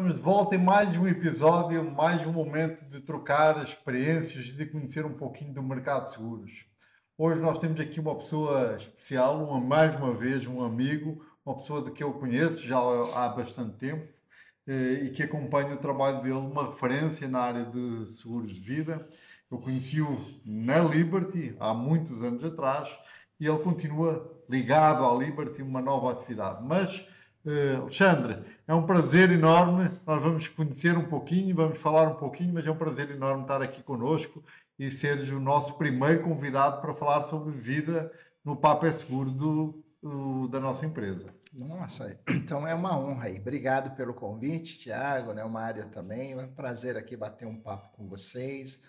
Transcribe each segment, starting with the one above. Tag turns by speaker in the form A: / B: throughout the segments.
A: Estamos de volta em mais um episódio, mais um momento de trocar experiências e de conhecer um pouquinho do mercado de seguros. Hoje nós temos aqui uma pessoa especial, mais uma vez um amigo, uma pessoa de que eu conheço já há bastante tempo e que acompanho o trabalho dele, uma referência na área de seguros de vida. Eu conheci-o na Liberty há muitos anos atrás e ele continua ligado à Liberty, uma nova atividade. Mas Alexandre, é um prazer enorme, nós vamos conhecer um pouquinho, vamos falar um pouquinho, mas é um prazer enorme estar aqui connosco e seres o nosso primeiro convidado para falar sobre vida no Papo é Seguro da nossa empresa.
B: Nossa, então é uma honra aí. Obrigado pelo convite, Tiago, né, o Mário também. É um prazer aqui bater um papo com vocês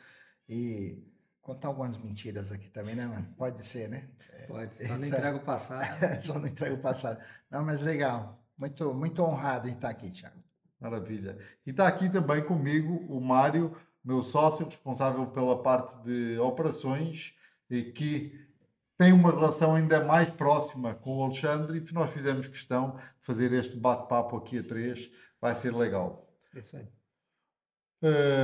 B: e contar algumas mentiras aqui também, né, mano? Pode ser, né?
C: Pode, só não entrega o passado.
B: Só não entrega o passado. Não, mas legal. Muito honrado em estar aqui, Tiago.
A: Maravilha. E está aqui também comigo o Mário, meu sócio, responsável pela parte de operações e que tem uma relação ainda mais próxima com o Alexandre e nós fizemos questão de fazer este bate-papo aqui a três. Vai ser legal.
C: Isso aí.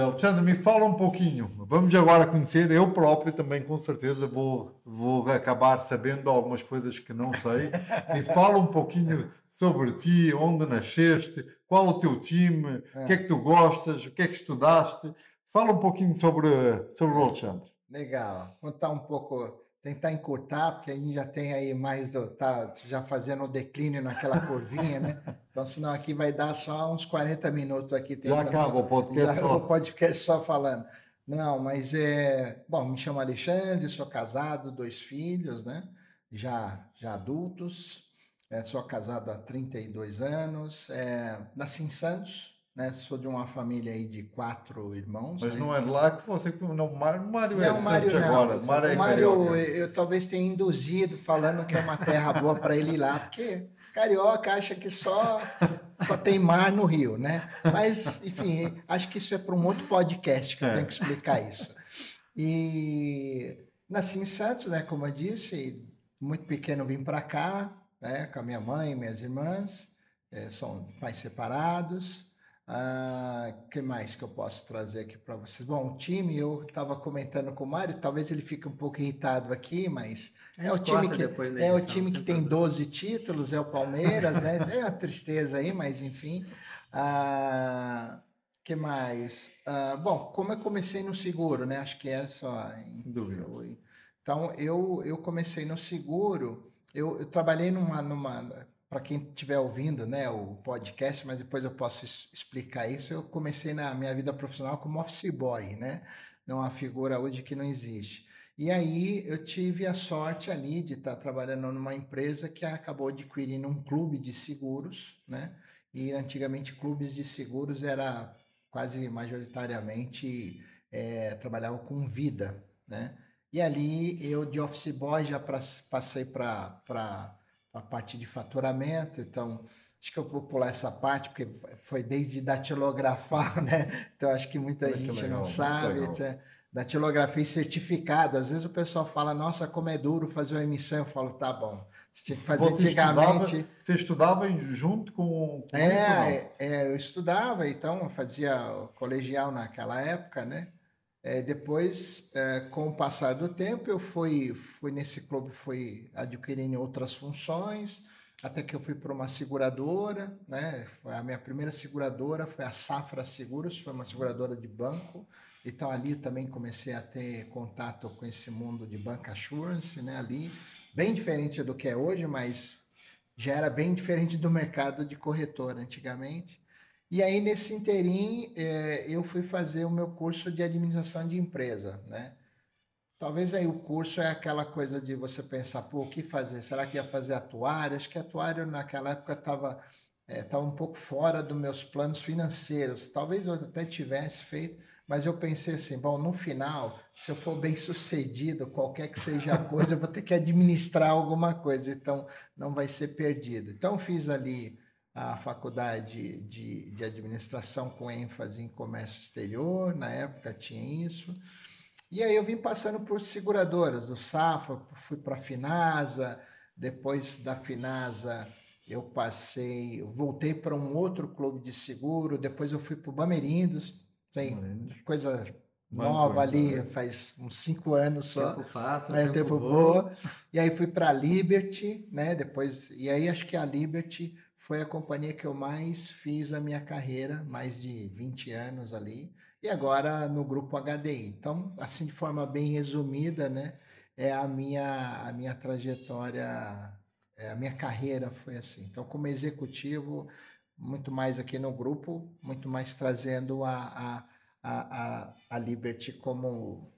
A: Alexandre, me fala um pouquinho. Vamos agora conhecer. Eu próprio também, com certeza, vou acabar sabendo algumas coisas que não sei. Me fala um pouquinho sobre ti, onde nasceste, qual o teu time, o que é que tu gostas, o que é que estudaste. Fala um pouquinho sobre o Alexandre.
B: Legal. Contar um pouco, tentar encurtar, porque a gente já tem aí mais, tá já fazendo o declínio naquela curvinha, né? Então, senão aqui vai dar só uns 40 minutos aqui.
A: Já acaba o podcast só.
B: O podcast só falando. Não, mas bom, me chamo Alexandre, sou casado, 2 filhos, né? Já adultos, sou casado há 32 anos, nasci em Santos, né? Sou de uma família aí de 4 irmãos.
A: Mas
B: né?
A: não é de lá que você... Não, o Mário
B: Não,
A: é de Santos agora. O
B: Mário, eu talvez tenha induzido falando que é uma terra boa para ele ir lá, porque carioca acha que só tem mar no Rio, né? Mas, enfim, acho que isso é para um outro podcast que eu tenho que explicar isso. E nasci em Santos, né? Como eu disse, muito pequeno vim para cá, né? Com a minha mãe e minhas irmãs, são pais separados. Que mais que eu posso trazer aqui para vocês? Bom, o time, eu estava comentando com o Mário, talvez ele fique um pouco irritado aqui, mas é o time que tem 12 títulos, é o Palmeiras, né? É uma tristeza aí, mas enfim. Que mais? Bom, como eu comecei no seguro, né? Acho que é só...
A: Sem dúvida.
B: Então, eu comecei no seguro, eu trabalhei para quem estiver ouvindo, né, o podcast, mas depois eu posso explicar isso. Eu comecei na minha vida profissional como office boy, né? Não uma figura hoje que não existe. E aí eu tive a sorte ali de estar trabalhando numa empresa que acabou adquirindo um clube de seguros, né? E antigamente clubes de seguros era quase majoritariamente trabalhava com vida, né? E ali eu de office boy já passei para a parte de faturamento, então acho que eu vou pular essa parte, porque foi desde datilografar, né? Então acho que muita gente não sabe. Datilografia e certificado. Às vezes o pessoal fala, nossa, como é duro fazer uma emissão. Eu falo, tá bom. Você tinha que fazer antigamente.
A: Você estudava junto com
B: eu estudava, então eu fazia colegial naquela época, né? Depois, com o passar do tempo, eu fui nesse clube, fui adquirindo outras funções, até que eu fui para uma seguradora, né? A minha primeira seguradora foi a Safra Seguros, foi uma seguradora de banco. Então, ali também comecei a ter contato com esse mundo de bank assurance, né? Ali, bem diferente do que é hoje, mas já era bem diferente do mercado de corretora antigamente. E aí, nesse interim, eu fui fazer o meu curso de administração de empresa, né? Talvez aí o curso é aquela coisa de você pensar, pô, o que fazer? Será que ia fazer atuário? Acho que atuário naquela época estava um pouco fora dos meus planos financeiros. Talvez eu até tivesse feito, mas eu pensei assim, bom, no final, se eu for bem sucedido, qualquer que seja a coisa, eu vou ter que administrar alguma coisa, então não vai ser perdido. Então fiz ali a faculdade de administração com ênfase em comércio exterior, na época tinha isso. E aí eu vim passando por seguradoras, do Safra, fui para a Finasa, depois da Finasa eu voltei para um outro clube de seguro, depois eu fui para o Bamerindos, tem coisa nova ali, faz uns 5 anos só.
C: O tempo passa,
B: o tempo voa. E aí fui para a Liberty, né? Depois, e aí acho que a Liberty foi a companhia que eu mais fiz a minha carreira, mais de 20 anos ali. E agora no grupo HDI. Então, assim, de forma bem resumida, né? É a minha trajetória, a minha carreira foi assim. Então, como executivo, muito mais aqui no grupo, muito mais trazendo a Liberty como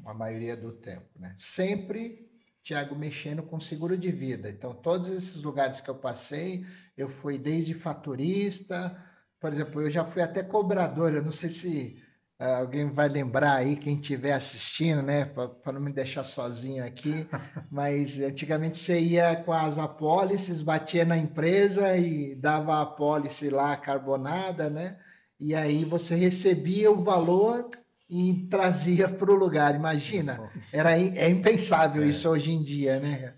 B: a maioria do tempo, né? Sempre, Tiago, mexendo com seguro de vida. Então, todos esses lugares que eu passei, eu fui desde faturista, por exemplo, eu já fui até cobrador, eu não sei se alguém vai lembrar aí, quem estiver assistindo, né, para não me deixar sozinho aqui, mas antigamente você ia com as apólices, batia na empresa e dava a apólice lá carbonada, né, e aí você recebia o valor e trazia para o lugar, imagina, é impensável isso hoje em dia, né,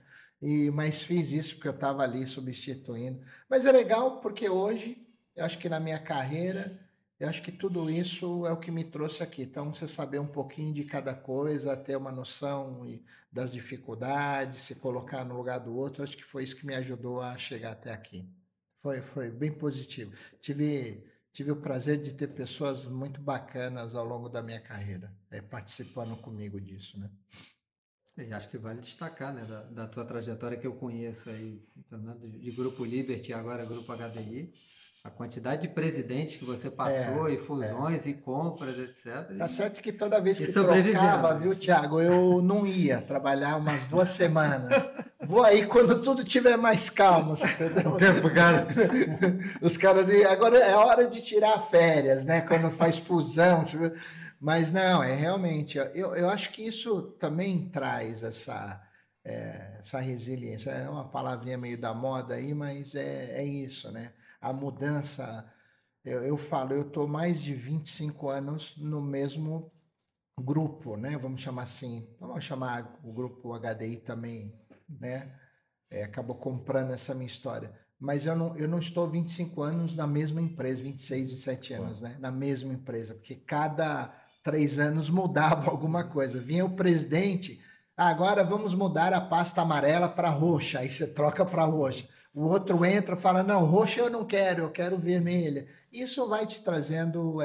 B: mas fiz isso porque eu estava ali substituindo, mas é legal porque hoje, eu acho que na minha carreira, eu acho que tudo isso é o que me trouxe aqui. Então, você saber um pouquinho de cada coisa, ter uma noção das dificuldades, se colocar no lugar do outro, acho que foi isso que me ajudou a chegar até aqui. Foi bem positivo. Tive o prazer de ter pessoas muito bacanas ao longo da minha carreira, participando comigo disso, né?
C: E acho que vale destacar, né, da tua trajetória que eu conheço aí, de Grupo Liberty, agora Grupo HDI, a quantidade de presidentes que você passou, e fusões, e compras, etc.
B: Tá certo que toda vez que trocava, viu, Tiago, eu não ia trabalhar umas 2 semanas. Vou aí quando tudo tiver mais calmo, você entendeu? Os caras, agora é hora de tirar férias, né? Quando faz fusão. Mas não, realmente, eu acho que isso também traz essa resiliência. É uma palavrinha meio da moda aí, mas é isso, né? A mudança, eu falo, eu estou mais de 25 anos no mesmo grupo, né? Vamos chamar assim, vamos chamar o grupo HDI também, né? Acabou comprando essa minha história. Mas eu não estou 25 anos na mesma empresa, 26, 27 anos, né? Na mesma empresa, porque cada 3 anos mudava alguma coisa. Vinha o presidente, agora vamos mudar a pasta amarela para roxa, aí você troca para roxa. O outro entra e fala, não, roxa eu quero vermelha. Isso vai te trazendo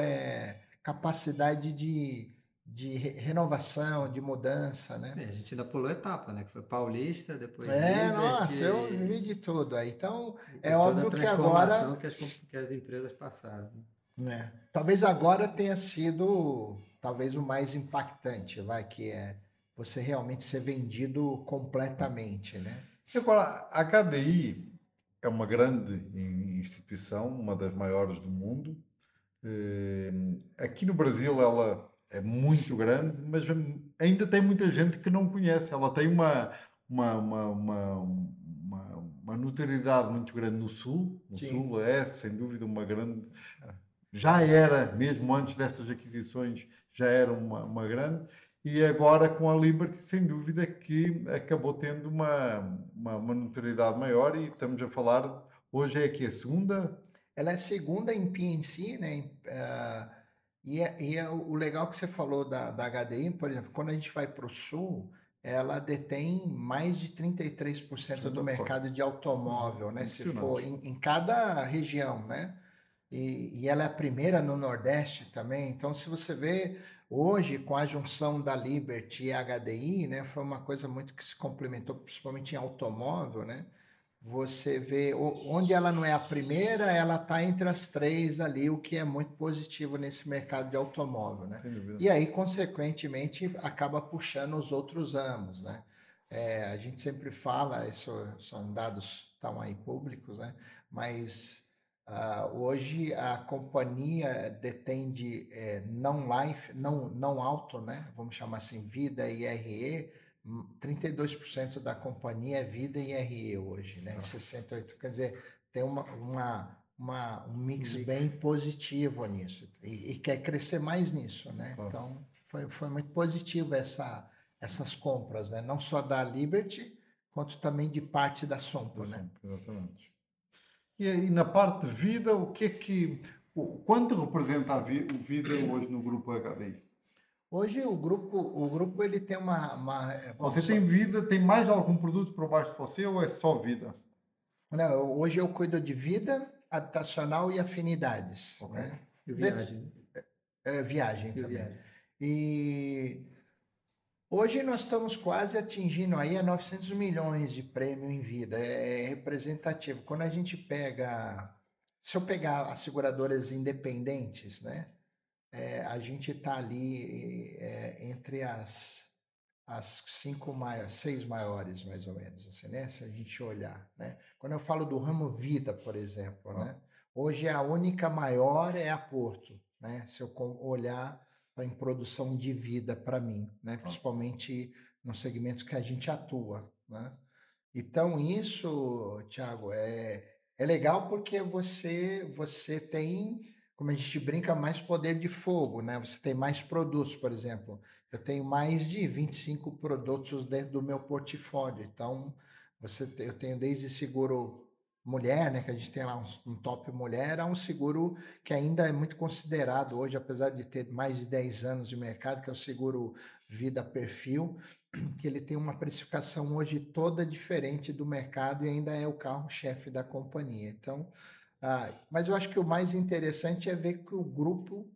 B: capacidade de renovação, de mudança, né?
C: A gente ainda pulou etapa, né? Que foi Paulista, depois Liberty,
B: nossa, eu vi de tudo aí. Então, é
C: toda
B: óbvio
C: a
B: que agora...
C: transformação que as empresas passaram.
B: Talvez agora tenha sido talvez o mais impactante, que é você realmente ser vendido completamente, né?
A: Agora, a HDI é uma grande instituição, uma das maiores do mundo. Aqui no Brasil ela é muito grande, mas ainda tem muita gente que não conhece. Ela tem uma notoriedade muito grande no Sul. No Sul é, sem dúvida, uma grande... Já era, mesmo antes destas aquisições, já era uma grande. E agora com a Liberty, sem dúvida que acabou tendo uma notoriedade maior e estamos a falar, hoje é aqui a segunda...
B: Ela é segunda em P&C, né? O legal que você falou da HDI, por exemplo, quando a gente vai para o Sul, ela detém mais de 33% do mercado de automóvel, né? Se for em cada região, né? E ela é a primeira no Nordeste também. Então, se você vê hoje, com a junção da Liberty e a HDI, né? Foi uma coisa muito que se complementou, principalmente em automóvel, né? Você vê onde ela não é a primeira, ela está entre as 3 ali, o que é muito positivo nesse mercado de automóvel, né? E aí, consequentemente, acaba puxando os outros ramos, né? A gente sempre fala, isso são dados estão aí públicos, né? Mas hoje a companhia detém de não-life, não auto, né? Vamos chamar assim, vida e RE, 32% da companhia é vida e RE hoje, né? 68%, quer dizer, tem um mix bem positivo nisso e quer crescer mais nisso, né? Então, foi muito positivo essas compras, né? Não só da Liberty, quanto também de parte da Sompo, né?
A: Exatamente. E aí, na parte de vida, quanto representa o vida hoje no grupo HDI?
B: Hoje o grupo ele tem bom,
A: Você tem vida, tem mais algum produto por baixo de você ou é só vida?
B: Não, hoje eu cuido de vida, habitacional e afinidades,
A: Ok.
B: né?
C: E viagem.
B: Viagem
C: E
B: também.
C: viagem.
B: E hoje nós estamos quase atingindo aí a 900 milhões de prêmio em vida. É representativo. Quando a gente se eu pegar as seguradoras independentes, né? A gente está ali entre as seis maiores, mais ou menos, assim, né? Se a gente olhar, né? Quando eu falo do ramo vida, por exemplo, né? Hoje a única maior é a Porto, né? Se eu olhar em produção de vida para mim, né? Principalmente no segmento que a gente atua, né? Então isso, Thiago, é legal porque você tem, como a gente brinca, mais poder de fogo, né? Você tem mais produtos, por exemplo. Eu tenho mais de 25 produtos dentro do meu portfólio. Então, eu tenho desde seguro mulher, né? Que a gente tem lá um top mulher, a um seguro que ainda é muito considerado hoje, apesar de ter mais de 10 anos de mercado, que é o seguro Vida Perfil, que ele tem uma precificação hoje toda diferente do mercado e ainda é o carro-chefe da companhia. Então, mas eu acho que o mais interessante é ver que o grupo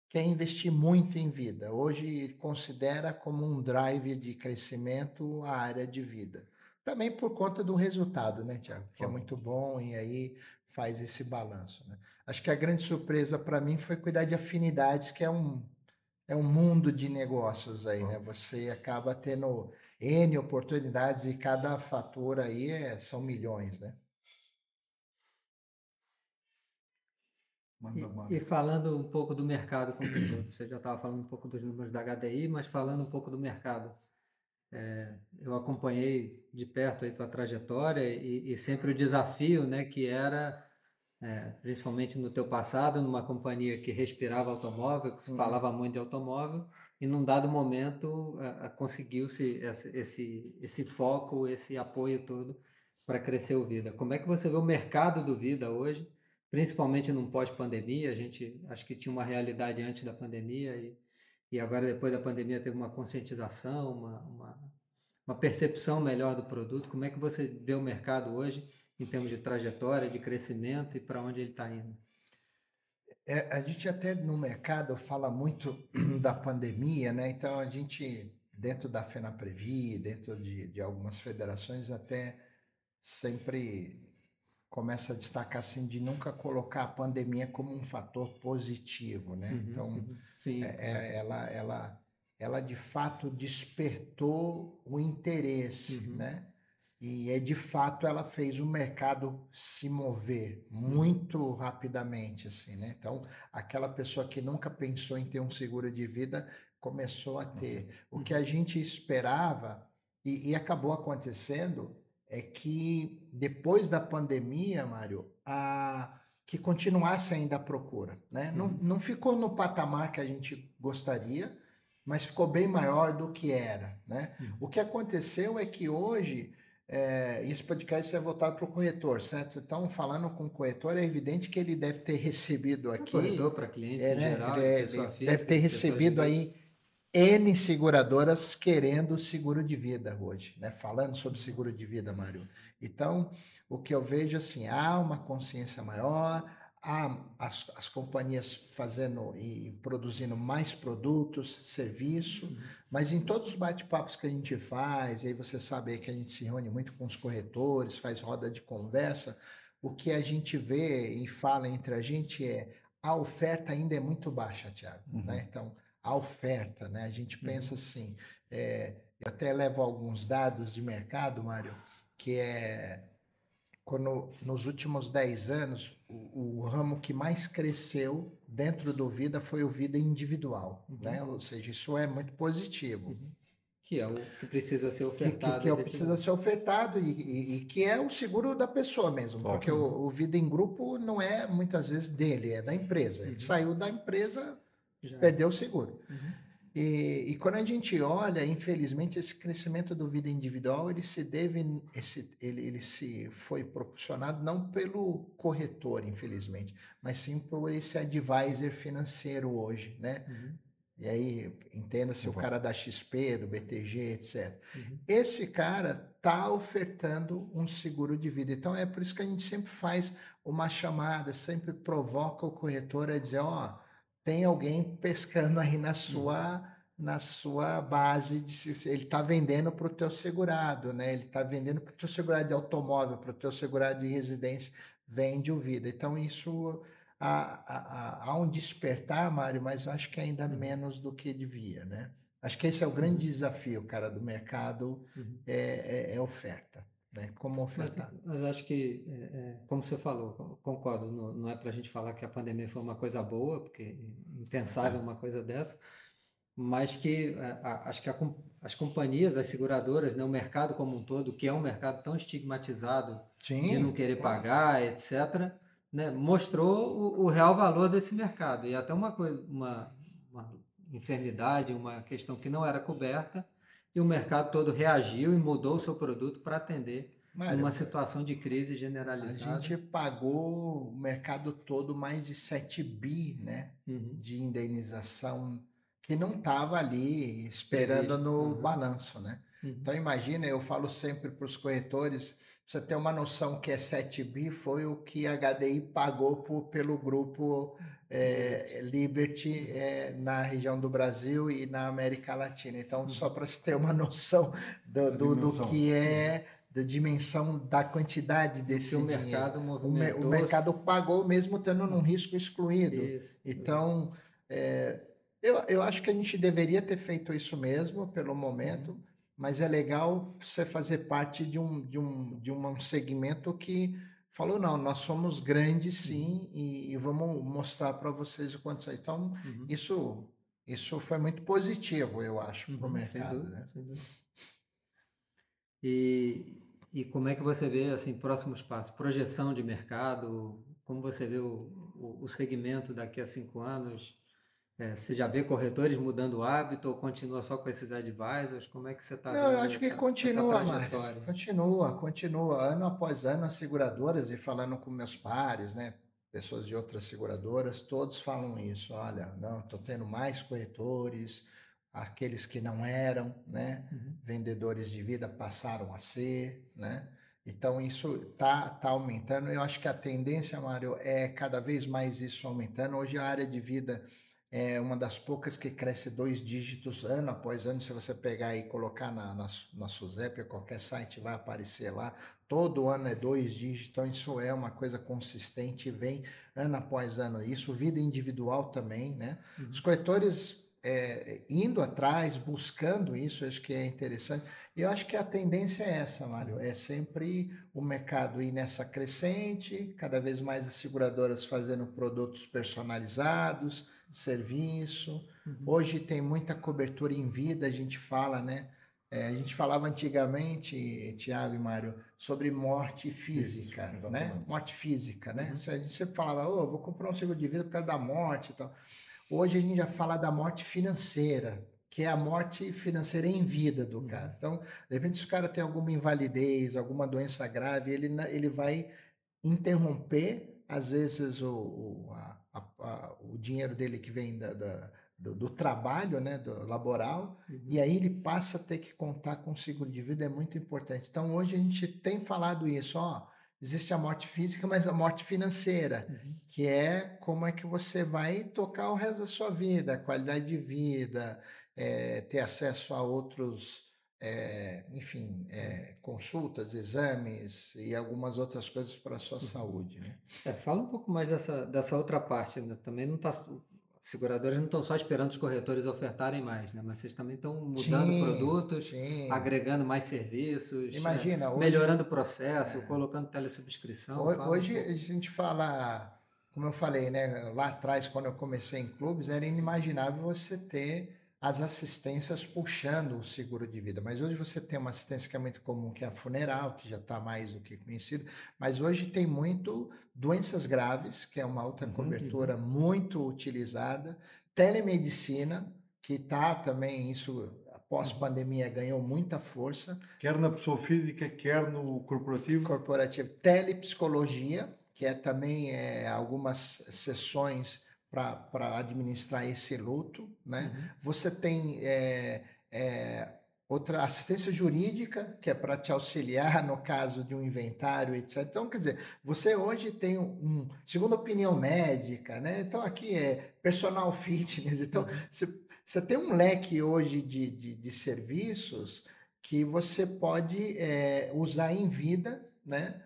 B: quer investir muito em vida. Hoje considera como um drive de crescimento a área de vida. Também por conta do resultado, né, Tiago? Que é muito bom e aí faz esse balanço, né? Acho que a grande surpresa para mim foi cuidar de afinidades, que é um mundo de negócios aí, né? Você acaba tendo N oportunidades e cada fator aí são milhões, né?
C: E falando um pouco do mercado como um todo, você já estava falando um pouco dos números da HDI, mas falando um pouco do mercado. Eu acompanhei de perto aí tua trajetória e sempre o desafio, né, que era, principalmente no teu passado, numa companhia que respirava automóvel, que se falava muito de automóvel, e num dado momento conseguiu-se esse foco, esse apoio todo para crescer o Vida. Como é que você vê o mercado do Vida hoje, principalmente num pós-pandemia? A gente acho que tinha uma realidade antes da pandemia e agora depois da pandemia teve uma conscientização, uma percepção melhor do produto. Como é que você vê o mercado hoje em termos de trajetória, de crescimento e para onde ele está indo?
B: A gente até no mercado fala muito da pandemia, né? Então a gente, dentro da FenaPrevi, dentro de algumas federações, até sempre começa a destacar assim de nunca colocar a pandemia como um fator positivo, né? Então,
C: Sim.
B: ela de fato despertou o interesse, né? E de fato ela fez o mercado se mover muito rapidamente, assim, né? Então, aquela pessoa que nunca pensou em ter um seguro de vida começou a ter. O que a gente esperava e acabou acontecendo é que depois da pandemia, Mário, que continuasse ainda a procura, né? Não ficou no patamar que a gente gostaria, mas ficou bem maior do que era, né? O que aconteceu é que hoje esse podcast é voltado para o corretor, certo? Então, falando com o corretor, é evidente que ele deve ter recebido aqui.
C: Corretor para clientes em geral, pessoa física,
B: deve ter recebido aí N seguradoras querendo seguro de vida hoje, né? Falando sobre seguro de vida, Mário. Então, o que eu vejo assim, há uma consciência maior, há as companhias fazendo e produzindo mais produtos, serviço, mas em todos os bate-papos que a gente faz, aí você sabe que a gente se reúne muito com os corretores, faz roda de conversa, o que a gente vê e fala entre a gente a oferta ainda é muito baixa, Thiago, né? Então, a oferta, né? A gente pensa assim, eu até levo alguns dados de mercado, Mário, que quando nos últimos 10 anos, o ramo que mais cresceu dentro do Vida foi o Vida individual, né? Ou seja, isso é muito positivo.
C: Que é o que precisa ser ofertado.
B: Que precisa ser ofertado e que é o seguro da pessoa mesmo, porque o Vida em Grupo não é muitas vezes dele, é da empresa. Ele saiu da empresa, perdeu o seguro. E quando a gente olha, infelizmente, esse crescimento do vida individual, ele se deve, ele se foi proporcionado não pelo corretor, infelizmente, mas sim por esse advisor financeiro hoje, né?
C: Uhum,
B: E aí, entenda-se o
A: Concordo.
B: cara da XP, do BTG, etc.
C: uhum,
B: Esse cara está ofertando um seguro de vida. Então, é por isso que a gente sempre faz uma chamada, sempre provoca o corretor a dizer, ó, tem alguém pescando aí na sua base, ele está vendendo para o teu segurado, né? Ele está vendendo para o teu segurado de automóvel, para o teu segurado de residência, vende o vida. Então, isso há um despertar, Mário, mas eu acho que ainda
C: uhum,
B: menos do que devia, né? Acho que esse é o grande
C: uhum,
B: desafio, cara, do mercado,
C: uhum.
B: é oferta, né? Como
C: Mas,
B: ofertar.
C: mas acho que, como você falou, concordo, não é para a gente falar que a pandemia foi uma coisa boa, porque é impensável uma coisa dessa, mas que acho que as companhias, as seguradoras, né, o mercado como um todo, que é um mercado tão estigmatizado de não
B: Sim,
C: querer
B: claro.
C: pagar, etc., né, mostrou o real valor desse mercado. E até uma coisa, uma enfermidade, uma questão que não era coberta, e o mercado todo reagiu e mudou o seu produto para atender numa
B: Mário,
C: situação de crise
B: a
C: generalizada.
B: gente pagou o mercado todo mais de 7 bi, né,
C: Uhum.
B: de indenização que não estava ali esperando
C: Previsto.
B: no
C: Uhum.
B: balanço, né?
C: Uhum.
B: Então imagina, eu falo sempre para os corretores, pra você ter uma noção que é 7 bi foi o que a HDI pagou pelo grupo
C: Liberty.
B: Liberty
C: Uhum.
B: na região do Brasil e na América Latina. Então, só
C: Uhum.
B: para se ter uma noção
A: Da
B: do
A: dimensão.
B: que
C: Uhum.
B: é da dimensão da quantidade
C: Do que
B: desse
C: o
B: dinheiro.
C: mercado
B: O
C: movimentou.
B: mercado pagou mesmo tendo um risco excluído.
C: Isso, exato.
B: Então, eu acho que a gente deveria ter feito isso mesmo pelo
C: Uhum.
B: momento, mas é legal você fazer parte de um segmento que falou, não, nós somos grandes
C: Uhum.
B: sim e vamos mostrar para vocês o quanto isso. Então,
C: Uhum.
B: isso, isso foi muito positivo, eu acho, para o
C: Uhum. Sem
B: mercado,
C: dúvida,
B: né?
C: sem dúvida. E como é que você vê assim próximos passos? Projeção de mercado? Como você vê o segmento daqui a 5 anos? Você já vê corretores mudando o hábito ou continua só com esses advisors? Como é que você está
B: Não, eu
C: vendo
B: acho que
C: essa
B: continua, Mário.
C: trajetória?
B: Continua. Ano após ano, as seguradoras, e falando com meus pares, né? Pessoas de outras seguradoras, todos falam isso. Olha, não, estou tendo mais corretores, aqueles que não eram, né?
C: Uhum.
B: Vendedores de vida passaram a ser, né? Então, isso tá aumentando. Eu acho que a tendência, Mário, é cada vez mais isso aumentando. Hoje, a área de vida é uma das poucas que cresce 2 dígitos ano após ano. Se você pegar e colocar na SUSEP ou qualquer site, vai aparecer lá. Todo ano é 2 dígitos, então isso é uma coisa consistente e vem ano após ano. Isso, vida individual também, né? Os
C: Uhum.
B: corretores indo atrás, buscando isso, acho que é interessante. E eu acho que a tendência é essa, Mário,
C: Uhum.
B: é sempre o mercado ir nessa crescente, cada vez mais as seguradoras fazendo produtos personalizados, serviço.
C: Uhum.
B: Hoje tem muita cobertura em vida, a gente fala, né? A gente falava antigamente, Tiago e Mário, sobre morte
A: Isso,
B: física, né?
A: exatamente.
B: Morte física, né?
C: Uhum.
B: A gente sempre falava, oh, vou comprar um seguro de vida por causa da morte e tal. Hoje a gente já fala da morte financeira, que é a morte financeira em vida do
C: Uhum.
B: cara. Então, de repente, se o cara tem alguma invalidez, alguma doença grave, ele vai interromper, às vezes, o dinheiro dele que vem do trabalho, né, do laboral, e
C: Uhum.
B: aí ele passa a ter que contar com o seguro de vida, é muito importante. Então, hoje a gente tem falado isso, ó, existe a morte física, mas a morte financeira,
C: Uhum.
B: que é como é que você vai tocar o resto da sua vida, qualidade de vida, ter acesso a outros enfim, consultas, exames e algumas outras coisas para a sua
C: Uhum.
B: saúde, né?
C: Fala um pouco mais dessa outra parte, né? Também não tá, seguradoras não estão só esperando os corretores ofertarem mais, né? Mas vocês também estão mudando
B: Sim,
C: produtos,
B: sim.
C: agregando mais serviços,
B: Imagina,
C: melhorando o processo, colocando telesubscrição. Fala um
B: hoje
C: pouco.
B: a gente fala, como eu falei, né? Lá atrás, quando eu comecei em clubes, era inimaginável você ter as assistências puxando o seguro de vida. Mas hoje você tem uma assistência que é muito comum, que é a funeral, que já está mais do que conhecido. Mas hoje tem muito doenças graves, que é uma outra
A: Uhum.
B: cobertura
C: Uhum.
B: muito utilizada, telemedicina. que está também, isso pós-pandemia ganhou muita força.
A: Quer na pessoa física, quer no corporativo?
B: Corporativo. Telepsicologia, que é também algumas sessões para administrar esse luto, né? Você tem outra assistência jurídica, que é para te auxiliar no caso de um inventário, etc. Então, quer dizer, você hoje tem segunda opinião médica, né? Então, aqui é personal fitness. Então, você tem um leque hoje de serviços que você pode usar em vida, né?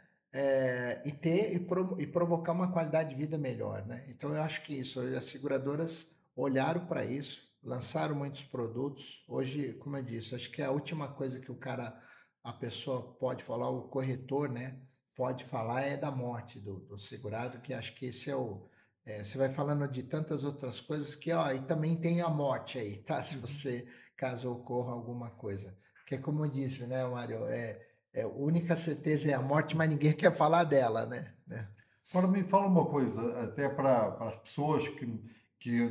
B: E provocar uma qualidade de vida melhor, né? Então, eu acho que isso, as seguradoras olharam para isso, lançaram muitos produtos. Hoje, como eu disse, acho que a última coisa que a pessoa pode falar, o corretor, né, pode falar é da morte do segurado, que acho que esse você vai falando de tantas outras coisas que, e também tem a morte aí, tá? Se você, caso ocorra alguma coisa. Que é como eu disse, né, Mário, a única certeza é a morte, mas ninguém quer falar dela, né?
A: Agora me fala uma coisa, até para as pessoas que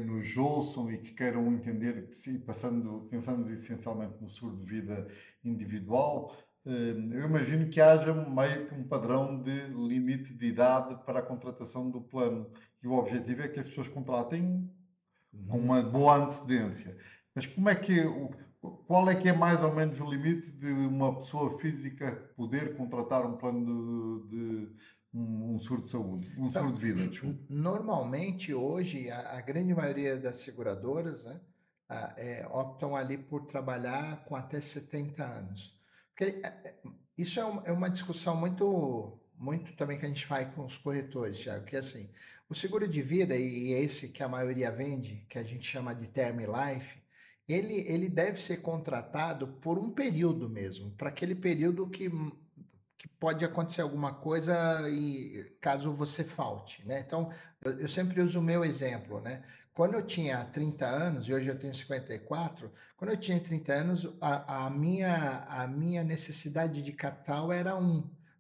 A: nos ouçam e que queiram entender, pensando essencialmente no seguro de vida individual, eu imagino que haja meio que um padrão de limite de idade para a contratação do plano. E o objetivo é que as pessoas contratem com uma boa antecedência. Mas qual é que é mais ou menos o limite de uma pessoa física poder contratar um plano de um seguro de saúde, um seguro de vida, desculpa?
B: Normalmente, hoje, a grande maioria das seguradoras, né, optam ali por trabalhar com até 70 anos. Porque isso é uma discussão muito, muito também que a gente faz com os corretores, Thiago, que é assim, o seguro de vida, e esse que a maioria vende, que a gente chama de term life, ele deve ser contratado por um período mesmo, para aquele período que pode acontecer alguma coisa e caso você falte, né? Então, eu sempre uso o meu exemplo, né? Quando eu tinha 30 anos, e hoje eu tenho 54, quando eu tinha 30 anos, a minha necessidade de capital era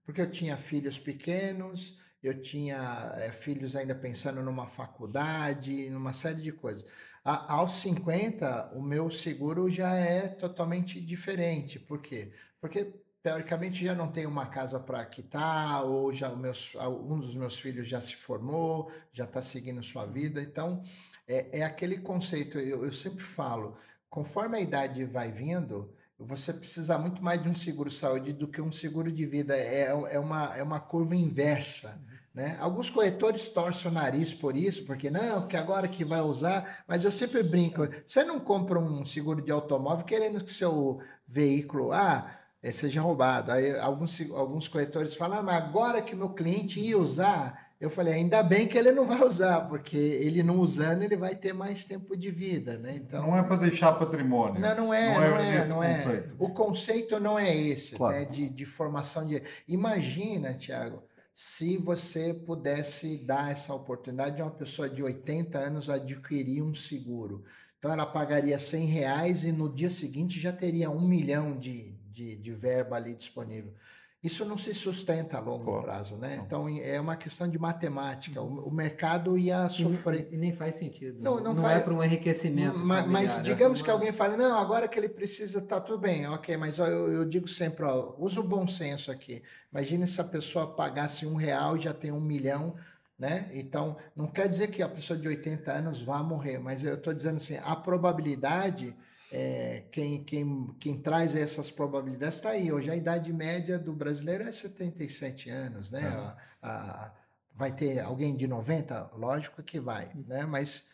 B: porque eu tinha filhos pequenos, eu tinha filhos ainda pensando numa faculdade, numa série de coisas. Aos 50, o meu seguro já é totalmente diferente. Por quê? Porque teoricamente já não tenho uma casa para quitar, ou já um dos meus filhos já se formou, já está seguindo sua vida. Então, é aquele conceito, eu sempre falo, conforme a idade vai vindo, você precisa muito mais de um seguro-saúde do que um seguro de vida. É uma curva inversa. Né? Alguns corretores torcem o nariz por isso, porque agora que vai usar, mas eu sempre brinco, você não compra um seguro de automóvel querendo que seu veículo seja roubado. Aí alguns corretores falam, mas agora que o meu cliente ia usar, eu falei, ainda bem que ele não vai usar, porque ele não usando, ele vai ter mais tempo de vida, né? Então,
A: não é para deixar patrimônio.
B: Não é esse
A: conceito.
B: O conceito não é esse,
A: claro.
B: Né? De formação de... Imagina, Tiago, se você pudesse dar essa oportunidade de uma pessoa de 80 anos adquirir um seguro. Então, ela pagaria R$100 e no dia seguinte já teria 1 milhão de verba ali disponível. Isso não se sustenta a longo prazo, né? Não. Então, é uma questão de matemática. O mercado ia sofrer.
C: E nem faz sentido.
B: Não
C: é para um enriquecimento familiar.
B: Mas digamos que alguém fale, não, agora que ele precisa, tá tudo bem, ok, mas eu digo sempre, usa o bom senso aqui. Imagine se a pessoa pagasse R$1 e já tem 1 milhão, né? Então, não quer dizer que a pessoa de 80 anos vá morrer, mas eu estou dizendo assim, a probabilidade... quem traz essas probabilidades está aí. Hoje a idade média do brasileiro é 77 anos, né? Vai ter alguém de 90? Lógico que vai, né? Mas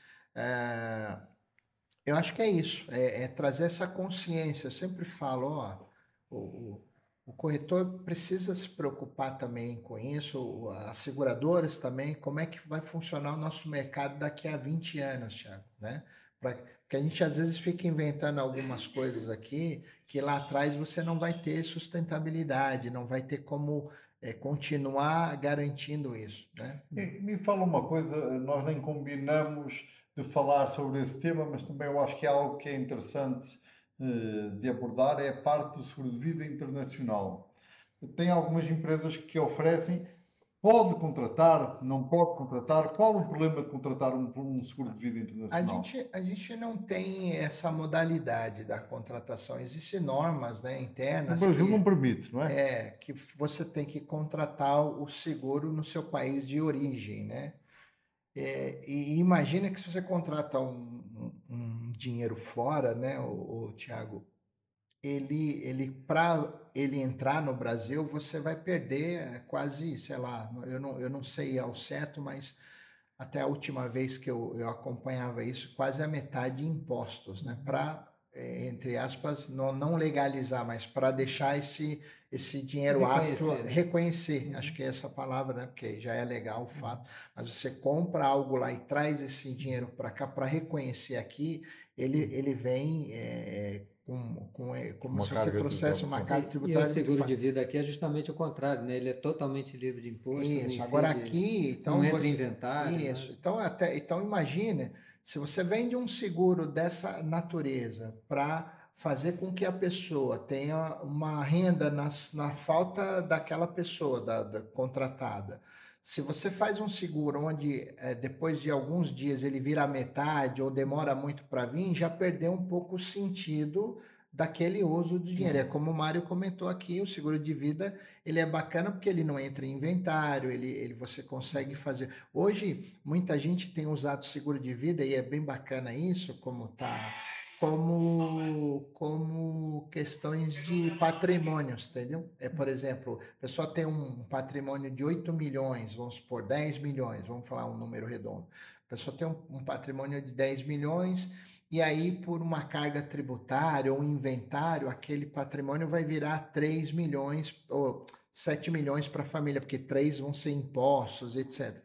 B: eu acho que é isso, é trazer essa consciência. Eu sempre falo, o corretor precisa se preocupar também com isso, as seguradoras também, como é que vai funcionar o nosso mercado daqui a 20 anos, Thiago, né? Porque a gente às vezes fica inventando algumas coisas aqui que lá atrás você não vai ter sustentabilidade, não vai ter como continuar garantindo isso. Né?
A: Me fala uma coisa, nós nem combinamos de falar sobre esse tema, mas também eu acho que é algo que é interessante de abordar, é a parte do seguro de vida internacional. Tem algumas empresas que oferecem, Pode contratar, não pode contratar? Qual o problema de contratar um seguro de vida internacional?
B: A gente não tem essa modalidade da contratação. Existem normas, né,
A: O
B: internas
A: Brasil não permite, não é?
B: que você tem que contratar o seguro no seu país de origem, né? E imagina que se você contrata um dinheiro fora, né, o Tiago, para ele entrar no Brasil, você vai perder quase, sei lá, eu não sei ao certo, mas até a última vez que eu acompanhava isso, quase a metade de impostos, né? Para, entre aspas, não legalizar, mas para deixar esse dinheiro apto,
C: Né?
B: reconhecer, acho que é essa palavra, né? Porque já é legal o fato, mas você compra algo lá e traz esse dinheiro para cá para reconhecer aqui, ele vem como se você trouxesse uma carga tributária.
C: E o seguro de vida aqui é justamente o contrário, né? Ele é totalmente livre de imposto.
B: Isso, agora aqui, então
C: não entra em inventário.
B: Isso, então imagine, se você vende um seguro dessa natureza para fazer com que a pessoa tenha uma renda na falta daquela pessoa, da contratada. Se você faz um seguro onde depois de alguns dias ele vira metade ou demora muito para vir, já perdeu um pouco o sentido daquele uso do dinheiro. É como o Mário comentou aqui, o seguro de vida ele é bacana porque ele não entra em inventário, você consegue fazer. Hoje, muita gente tem usado seguro de vida e é bem bacana isso, como questões de patrimônios, entendeu? Por exemplo, a pessoa tem um patrimônio de 8 milhões, vamos supor, 10 milhões, vamos falar um número redondo. A pessoa tem um patrimônio de 10 milhões e aí, por uma carga tributária ou inventário, aquele patrimônio vai virar 3 milhões ou 7 milhões para a família, porque 3 vão ser impostos, etc.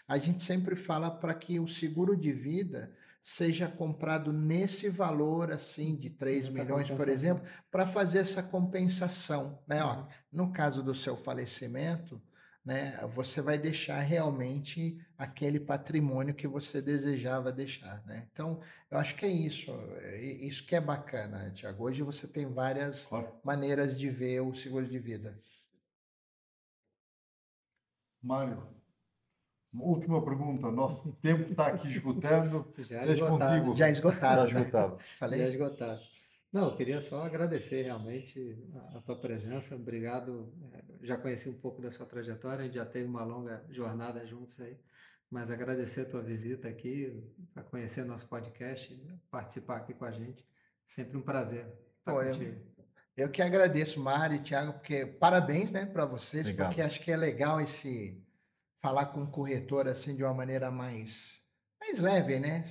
B: A gente sempre fala para que o seguro de vida seja comprado nesse valor assim de 3 milhões, por exemplo, para fazer essa compensação, né? Ó, no caso do seu falecimento, né, você vai deixar realmente aquele patrimônio que você desejava deixar, né? Então, eu acho que é isso que é bacana, Tiago. Hoje você tem várias maneiras de ver o seguro de vida.
A: Mário, última pergunta. Nosso tempo está aqui esgotando.
C: Já
A: Deixo contigo.
B: Já esgotado.
A: Já esgotado.
C: Falei? Já esgotado. Não, eu queria só agradecer realmente a tua presença. Obrigado. Já conheci um pouco da sua trajetória, a gente já teve uma longa jornada juntos aí. Mas agradecer a tua visita aqui, para conhecer nosso podcast, participar aqui com a gente. Sempre um prazer estar contigo.
B: Eu que agradeço, Mário e Thiago, porque parabéns, né, para vocês,
A: Obrigado.
B: Porque acho que é legal falar com o corretor assim de uma maneira mais leve, né?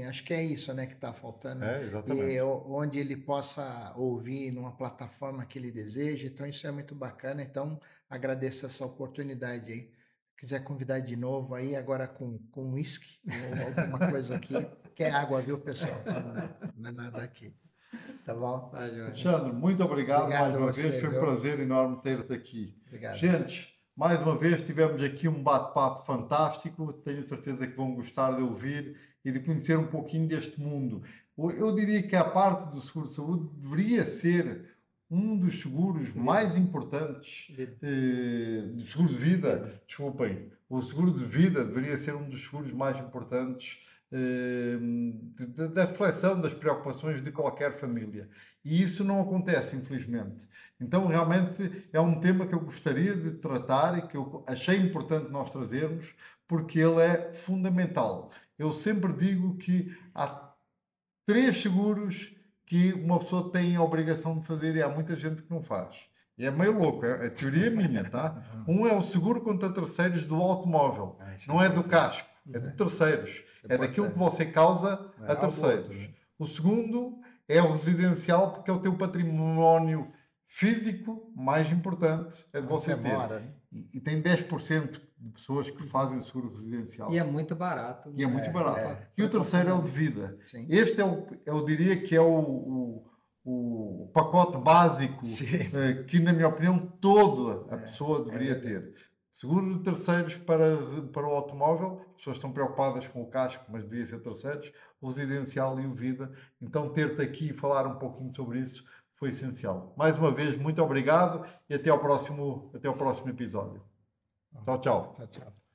B: Acho que é isso, né, que está faltando.
A: Exatamente.
B: E onde ele possa ouvir numa plataforma que ele deseja. Então isso é muito bacana. Então agradeço essa oportunidade aí. Quiser convidar de novo aí, agora com uísque ou alguma coisa aqui, que é água, viu, pessoal? Não é nada aqui. Tá bom?
A: Alexandre, muito obrigado mais uma vez. Foi um prazer enorme ter-te aqui.
B: Obrigado.
A: Gente, mais uma vez tivemos aqui um bate-papo fantástico. Tenho certeza que vão gostar de ouvir e de conhecer um pouquinho deste mundo. Eu diria que a parte do seguro de saúde deveria ser um dos seguros mais importantes, do seguro de vida, desculpem, o seguro de vida deveria ser um dos seguros mais importantes da reflexão das preocupações de qualquer família. E isso não acontece, infelizmente. Então, realmente, é um tema que eu gostaria de tratar e que eu achei importante nós trazermos, porque ele é fundamental. Eu sempre digo que há 3 seguros que uma pessoa tem a obrigação de fazer e há muita gente que não faz. E é meio louco, é teoria minha, tá? Um é o seguro contra terceiros do automóvel, não é do casco, é de terceiros, é daquilo que você causa a terceiros. O segundo é o residencial, porque é o teu património físico mais importante, é de você ter. E tem 10% de pessoas que fazem seguro residencial.
C: E é muito barato.
A: E é muito barato. E o terceiro é o de vida.
B: Sim.
A: Este eu diria que é o pacote básico que, na minha opinião, toda a pessoa deveria ter. Seguro de terceiros para o automóvel, as pessoas estão preocupadas com o casco, mas deveria ser terceiros, o residencial e o vida. Então, ter-te aqui e falar um pouquinho sobre isso foi essencial. Mais uma vez, muito obrigado e até ao próximo episódio. Tchau, tchau.
B: Tchau, tchau.